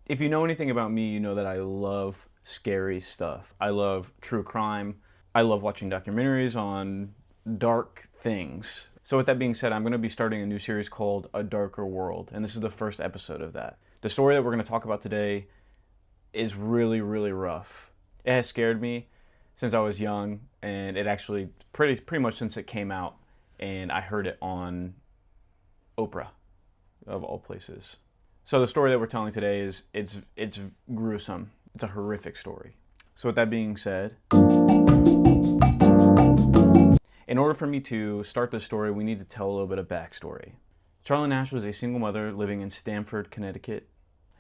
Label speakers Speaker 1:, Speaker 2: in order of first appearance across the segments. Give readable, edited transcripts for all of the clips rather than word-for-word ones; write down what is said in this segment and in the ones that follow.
Speaker 1: If you know anything about me, you know that I love scary stuff. I love true crime. I love watching documentaries on dark things. So with that being said, I'm going to be starting a new series called A Darker World, and this is the first episode of that. The story that we're going to talk about today is really, really rough. It has scared me since I was young, and it actually pretty much since it came out, and I heard it on Oprah, of all places. So the story that we're telling today is it's gruesome. It's a horrific story. So with that being said, in order for me to start this story, we need to tell a little bit of backstory. Charlotte Nash was a single mother living in Stamford, Connecticut,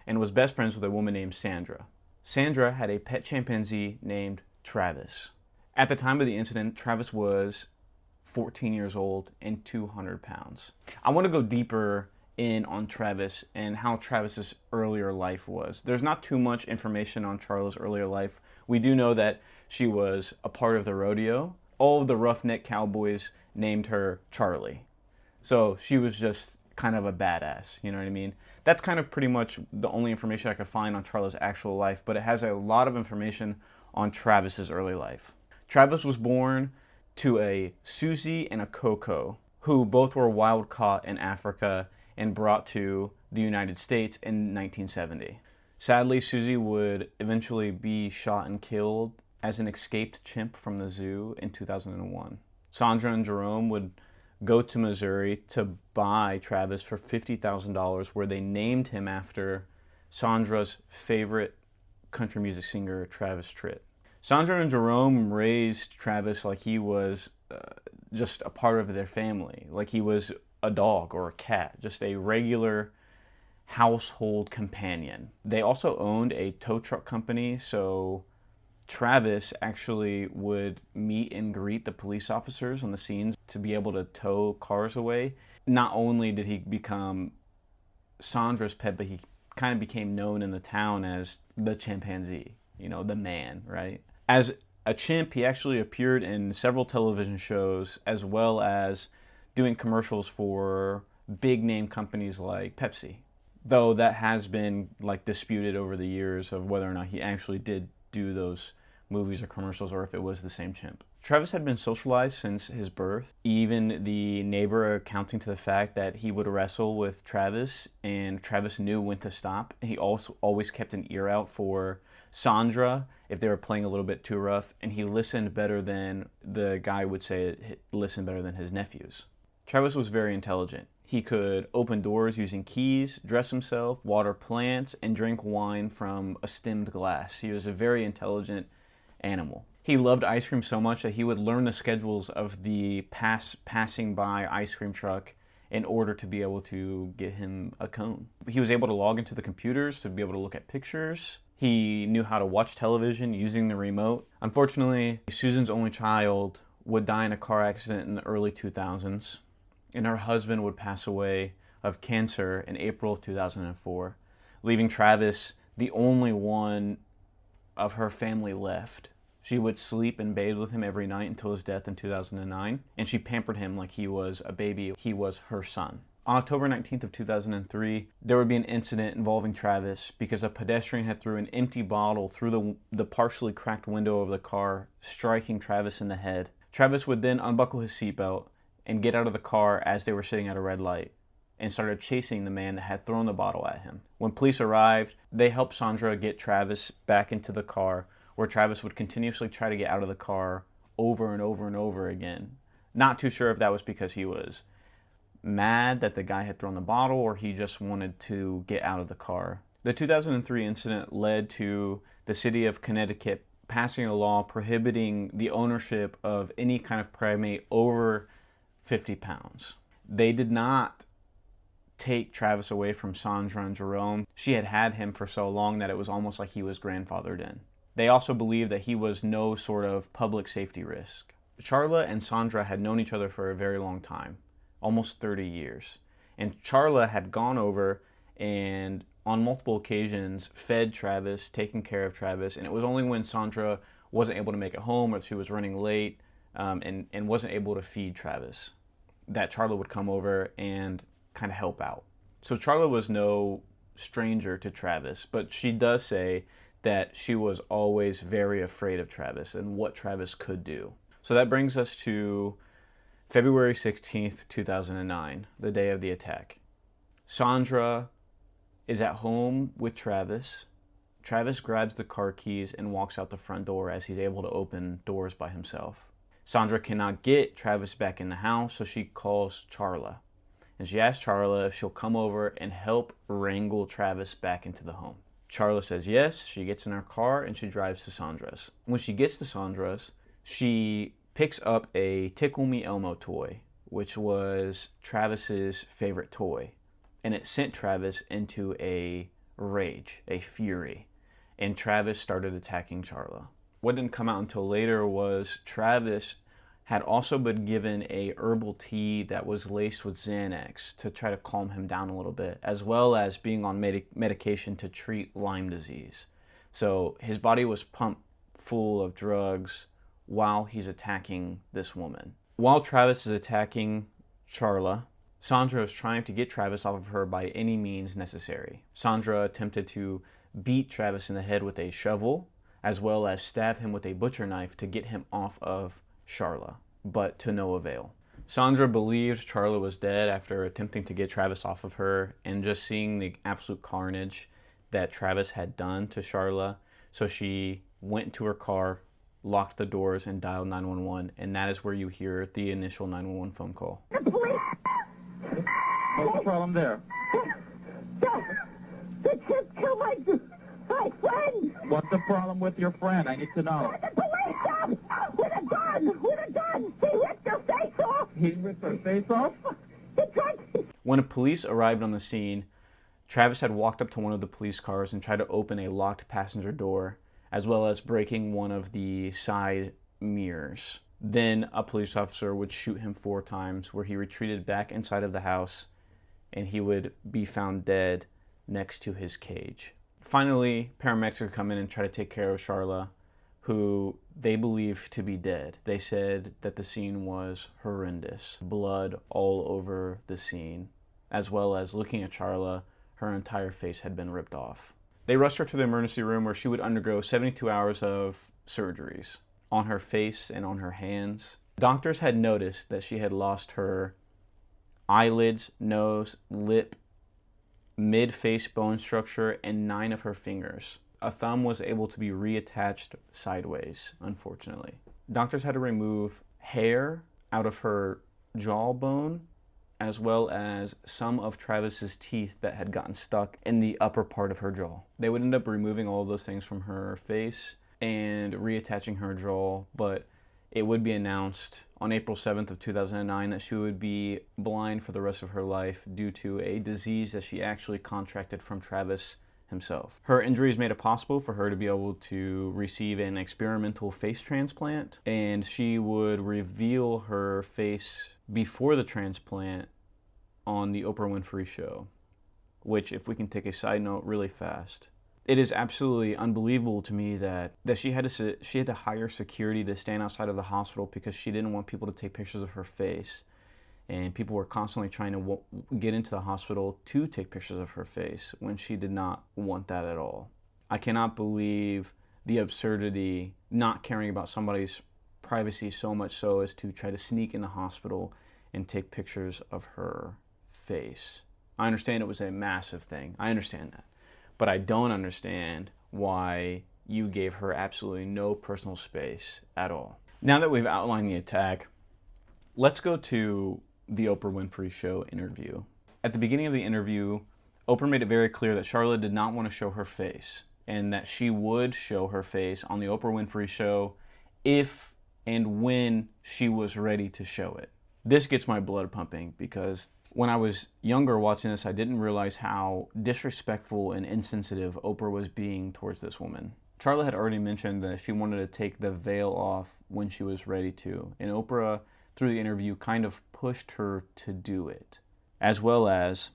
Speaker 1: and was best friends with a woman named Sandra. Sandra had a pet chimpanzee named Travis. At the time of the incident, Travis was 14 years old and 200 pounds. I want to go deeper in on Travis and how Travis's earlier life was. There's not too much information on Charlotte's earlier life. We do know that she was a part of the rodeo. All of the roughneck cowboys named her Charlie. So she was just kind of a badass, you know what I mean? That's kind of pretty much the only information I could find on Charlotte's actual life, but it has a lot of information on Travis's early life. Travis was born to a Susie and a Coco, who both were wild caught in Africa and brought to the United States in 1970. Sadly, Susie would eventually be shot and killed as an escaped chimp from the zoo in 2001. Sandra and Jerome would go to Missouri to buy Travis for $50,000, where they named him after Sandra's favorite country music singer, Travis Tritt. Sandra and Jerome raised Travis like he was just a part of their family, like he was a dog or a cat, just a regular household companion. They also owned a tow truck company, so Travis actually would meet and greet the police officers on the scenes to be able to tow cars away. Not only did he become Sandra's pet, but he kind of became known in the town as the chimpanzee, you know, the man, right? As a chimp, he actually appeared in several television shows as well as doing commercials for big name companies like Pepsi. Though that has been like disputed over the years of whether or not he actually did do those movies or commercials or if it was the same chimp. Travis had been socialized since his birth, even the neighbor accounting to the fact that he would wrestle with Travis and Travis knew when to stop. He also always kept an ear out for Sandra if they were playing a little bit too rough, and he listened better than the guy would say listened better than his nephews. Travis was very intelligent. He could open doors using keys, dress himself, water plants, and drink wine from a stemmed glass. He was a very intelligent animal. He loved ice cream so much that he would learn the schedules of the passing by ice cream truck in order to be able to get him a cone. He was able to log into the computers to be able to look at pictures. He knew how to watch television using the remote. Unfortunately, Susan's only child would die in a car accident in the early 2000s, and her husband would pass away of cancer in April of 2004, leaving Travis the only one of her family left. She would sleep and bathe with him every night until his death in 2009, and she pampered him like he was a baby. He was her son. On October 19th of 2003, there would be an incident involving Travis because a pedestrian had threw an empty bottle through the partially cracked window of the car, striking Travis in the head. Travis would then unbuckle his seatbelt and get out of the car as they were sitting at a red light and started chasing the man that had thrown the bottle at him. When police arrived, they helped Sandra get Travis back into the car, where Travis would continuously try to get out of the car over and over and over again. Not too sure if that was because he was mad that the guy had thrown the bottle or he just wanted to get out of the car. The 2003 incident led to the city of Connecticut passing a law prohibiting the ownership of any kind of primate over 50 pounds. They did not take Travis away from Sandra and Jerome. She had had him for so long that it was almost like he was grandfathered in. They also believed that he was no sort of public safety risk. Charla and Sandra had known each other for a very long time, almost 30 years. And Charla had gone over and on multiple occasions fed Travis, taken care of Travis, and it was only when Sandra wasn't able to make it home or she was running late and wasn't able to feed Travis that Charla would come over and kind of help out. So Charla was no stranger to Travis, but she does say that she was always very afraid of Travis and what Travis could do. So that brings us to February 16th, 2009, the day of the attack. Sandra is at home with Travis. Travis grabs the car keys and walks out the front door as he's able to open doors by himself. Sandra cannot get Travis back in the house, so she calls Charla. And she asks Charla if she'll come over and help wrangle Travis back into the home. Charla says yes. She gets in her car and she drives to Sandra's. When she gets to Sandra's, she picks up a Tickle Me Elmo toy, which was Travis's favorite toy. And it sent Travis into a rage, a fury. And Travis started attacking Charla. What didn't come out until later was Travis had also been given a herbal tea that was laced with Xanax to try to calm him down a little bit, as well as being on medication to treat Lyme disease. So his body was pumped full of drugs while he's attacking this woman. While Travis is attacking Charla, Sandra is trying to get Travis off of her by any means necessary. Sandra attempted to beat Travis in the head with a shovel, as well as stab him with a butcher knife to get him off of Charla, but to no avail. Sandra believed Charla was dead after attempting to get Travis off of her and just seeing the absolute carnage that Travis had done to Charla. So she went to her car, locked the doors, and dialed 911, and that is where you hear the initial 911 phone call.
Speaker 2: What's the problem there?
Speaker 3: They just killed my friend!
Speaker 2: What's the problem with your friend? I need to know.
Speaker 3: The police come! With a gun! With a gun! He ripped her face off!
Speaker 2: He ripped her face off?
Speaker 3: He tried to...
Speaker 1: When police arrived on the scene, Travis had walked up to one of the police cars and tried to open a locked passenger door, as well as breaking one of the side mirrors. Then a police officer would shoot him 4 times, where he retreated back inside of the house and he would be found dead next to his cage. Finally, paramedics would come in and try to take care of Charla, who they believed to be dead. They said that the scene was horrendous. Blood all over the scene, as well as looking at Charla, her entire face had been ripped off. They rushed her to the emergency room where she would undergo 72 hours of surgeries on her face and on her hands. Doctors had noticed that she had lost her eyelids, nose, lip, mid-face bone structure, and 9 of her fingers. A thumb was able to be reattached sideways, unfortunately. Doctors had to remove hair out of her jawbone, as well as some of Travis's teeth that had gotten stuck in the upper part of her jaw. They would end up removing all of those things from her face and reattaching her jaw, but it would be announced on April 7th of 2009 that she would be blind for the rest of her life due to a disease that she actually contracted from Travis himself. Her injuries made it possible for her to be able to receive an experimental face transplant, and she would reveal her face before the transplant on the Oprah Winfrey Show, which, if we can take a side note really fast, it is absolutely unbelievable to me that she had to hire security to stand outside of the hospital because she didn't want people to take pictures of her face, and people were constantly trying to get into the hospital to take pictures of her face when she did not want that at all. I cannot believe the absurdity, not caring about somebody's privacy so much so as to try to sneak in the hospital and take pictures of her face. I understand it was a massive thing. I understand that. But I don't understand why you gave her absolutely no personal space at all. Now that we've outlined the attack, let's go to the Oprah Winfrey Show interview. At the beginning of the interview, Oprah made it very clear that Charlotte did not want to show her face and that she would show her face on the Oprah Winfrey Show if and when she was ready to show it. This gets my blood pumping because when I was younger watching this, I didn't realize how disrespectful and insensitive Oprah was being towards this woman. Charlotte had already mentioned that she wanted to take the veil off when she was ready to, and Oprah, through the interview, kind of pushed her to do it. As well as,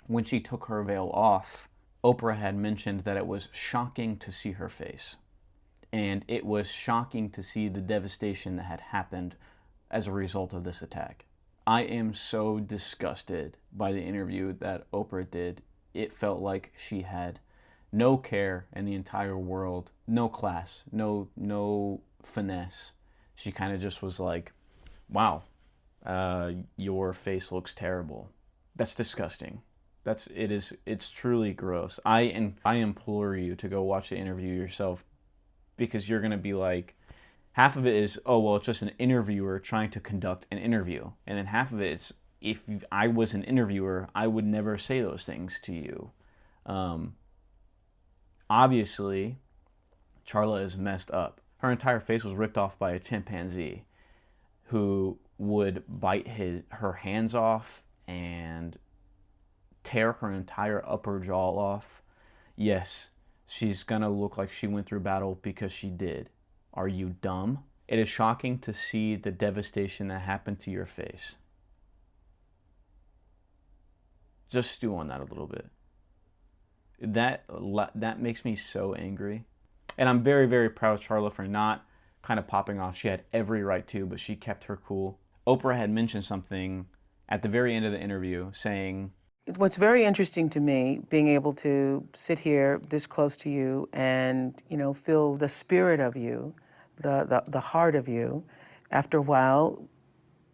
Speaker 1: when she took her veil off, Oprah had mentioned that it was shocking to see her face. And it was shocking to see the devastation that had happened as a result of this attack. I am so disgusted by the interview that Oprah did it felt like she had no care in the entire world, no class, no finesse. She kind of just was like, wow, your face looks terrible. That's disgusting. It's truly gross. I implore you to go watch the interview yourself, because you're gonna be like, half of it is, oh well, it's just an interviewer trying to conduct an interview, and then half of it is, if I was an interviewer, I would never say those things to you. Obviously, Charla is messed up. Her entire face was ripped off by a chimpanzee who would bite her hands off and tear her entire upper jaw off. Yes, she's gonna look like she went through battle, because she did. Are you dumb? It is shocking to see the devastation that happened to your face. Just stew on that a little bit. That makes me so angry. And I'm very, very proud of Charla for not kind of popping off. She had every right to, but she kept her cool. Oprah had mentioned something at the very end of the interview saying,
Speaker 4: what's very interesting to me, being able to sit here this close to you and, you know, feel the spirit of you, the heart of you. After a while,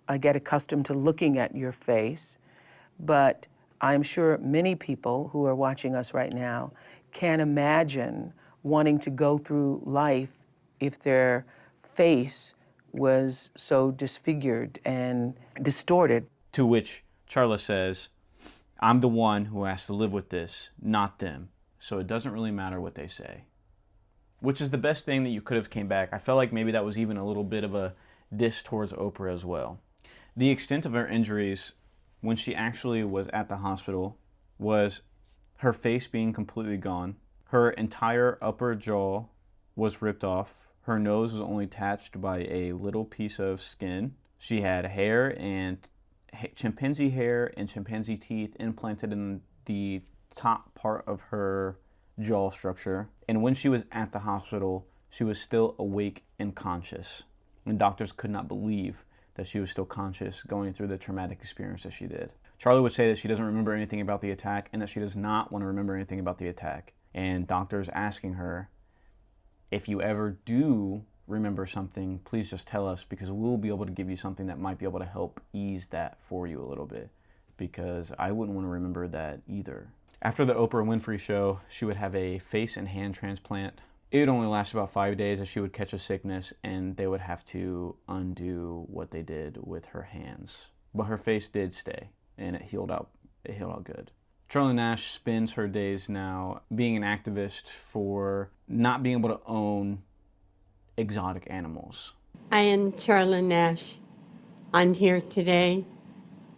Speaker 4: I get accustomed to looking at your face, but I'm sure many people who are watching us right now can't imagine wanting to go through life if their face was so disfigured and distorted.
Speaker 1: to which Charla says, I'm the one who has to live with this, not them. So it doesn't really matter what they say. Which is the best thing that you could have came back. I felt like maybe that was even a little bit of a diss towards Oprah as well. The extent of her injuries when she actually was at the hospital was her face being completely gone. Her entire upper jaw was ripped off. Her nose was only attached by a little piece of skin. She had hair and chimpanzee hair and chimpanzee teeth implanted in the top part of her jaw structure. And when she was at the hospital, she was still awake and conscious. And doctors could not believe that she was still conscious going through the traumatic experience that she did. Charla would say that she doesn't remember anything about the attack and that she does not want to remember anything about the attack. And doctors asking her, if you ever do remember something, please just tell us, because we'll be able to give you something that might be able to help ease that for you a little bit, because I wouldn't want to remember that either. After the Oprah Winfrey show, she would have a face and hand transplant. It would only last about 5 days, as she would catch a sickness and they would have to undo what they did with her hands. But her face did stay and it healed out good. Charla Nash spends her days now being an activist for not being able to own exotic animals.
Speaker 5: I am Charla Nash. I'm here today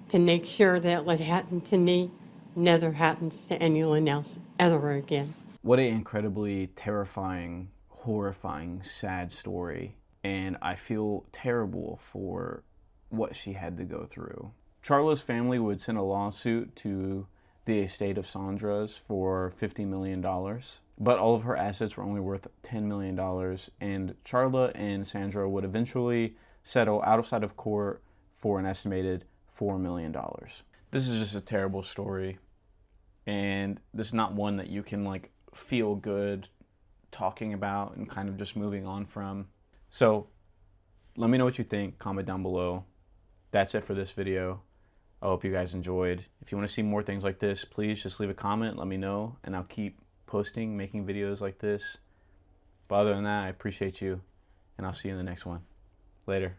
Speaker 5: to make sure that what happened to me never happens to anyone else ever again.
Speaker 1: What an incredibly terrifying, horrifying, sad story. And I feel terrible for what she had to go through. Charla's family would send a lawsuit to the estate of Sandra's for $50 million. But all of her assets were only worth $10 million. And Charla and Sandra would eventually settle outside of court for an estimated $4 million. This is just a terrible story. And this is not one that you can feel good talking about and kind of just moving on from. So let me know what you think. Comment down below. That's it for this video. I hope you guys enjoyed. If you want to see more things like this, please just leave a comment. Let me know, and I'll keep posting, making videos like this. But other than that, I appreciate you, and I'll see you in the next one. Later.